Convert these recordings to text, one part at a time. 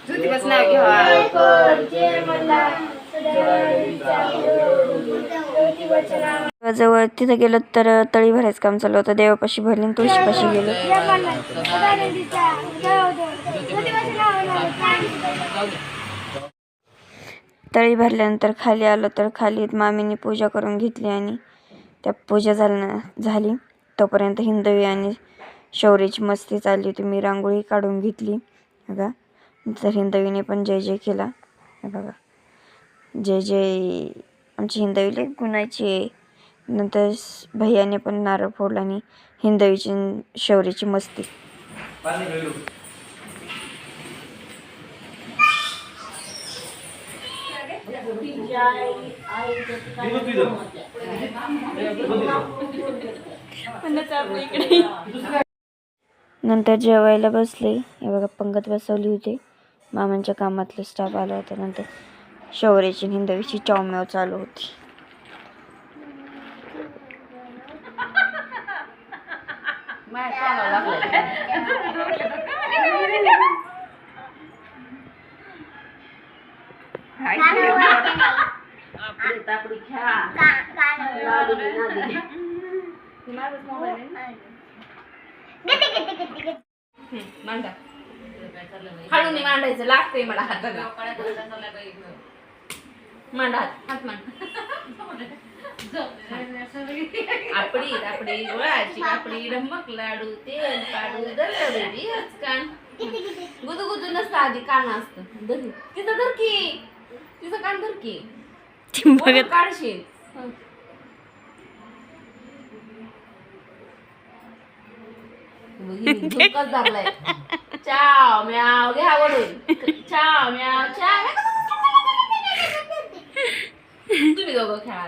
ज्योतिबाचं नाव घ्या. जवळ तिथे गेलो तर तळी भरायचं काम चालू होतं. देवापाशी भरली, तुळशीपाशी गेलो. तळी भरल्यानंतर खाली आलो तर खाली मामीने पूजा करून घेतली आणि त्या पूजा झाली तोपर्यंत हिंदवी आणि शौर्याची मस्ती चालली होती. मी रांगोळी काढून घेतली बघा. तर हिंदवीने पण जय जय केला. हे बघा, जय जय आमची हिंदवीला गुणायची आहे. नंतर भैयाने पण नारळ फोडला आणि हिंदवीची शौर्याची मस्ती. नंतर जेवायला बसले. हे बघा, पंगत बसवली होती. मामांच्या कामातले स्टाफ आला होता. नंतर शौर्याची हिंदवीची चौम्याव चालू होती. हळून मांडायचं लागतंय मला हाताला. मांडा हात मांड. आपडी गुळाची पापडी रंबक लाडू तेल पाडू दरवेळी कान गुदू गुदू नसतं आधी कान असतं. तिथं धर की, तिचं कान धर की, काढशील. झुकच धरलाय. चाव म्याव घ्या वडून. चाव म्याव चाव. तुम्ही दोघं खेळा.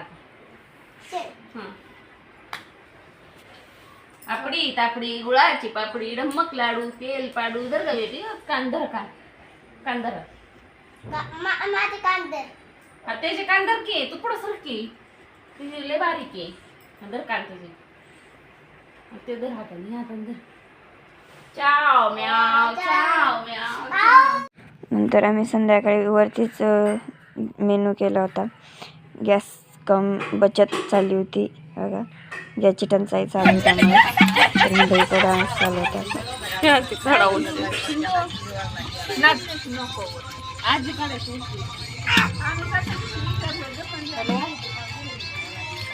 आपडी तापडी गुळाची पापडी रम्मक लाडू तेल पाडू धर ग बेटी. कान धर, कान धर. माझे कान धर. त्याचे कान धर की, तू पुढं सर की, तुझी लय बारीक आहे. धर कान तुझे. ते धर हाताने, हाताने धर. चाव म्याव चाव म्याव. नंतर आम्ही संध्याकाळी वरतीच मेनू केला होता. गॅस कम बचत चालली होती बघा. गॅसची टंचाई चालू होती त्यामुळे हिंदवीचा डान्स चालू होता.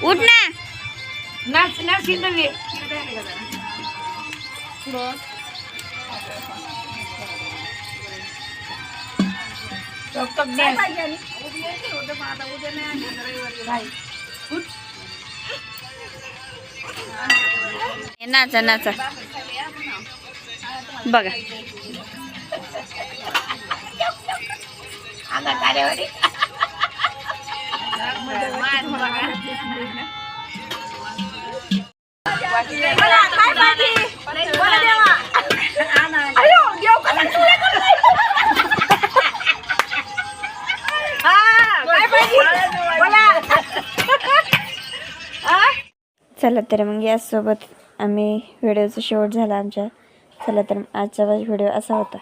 उठ ना, नाच नाच हिंदवी. नाचा नाचा बघा. चला तर मग यासोबत आम्ही व्हिडिओचा शेवट झाला आमच्या. चला तर आजचा व्हिडिओ असा होता.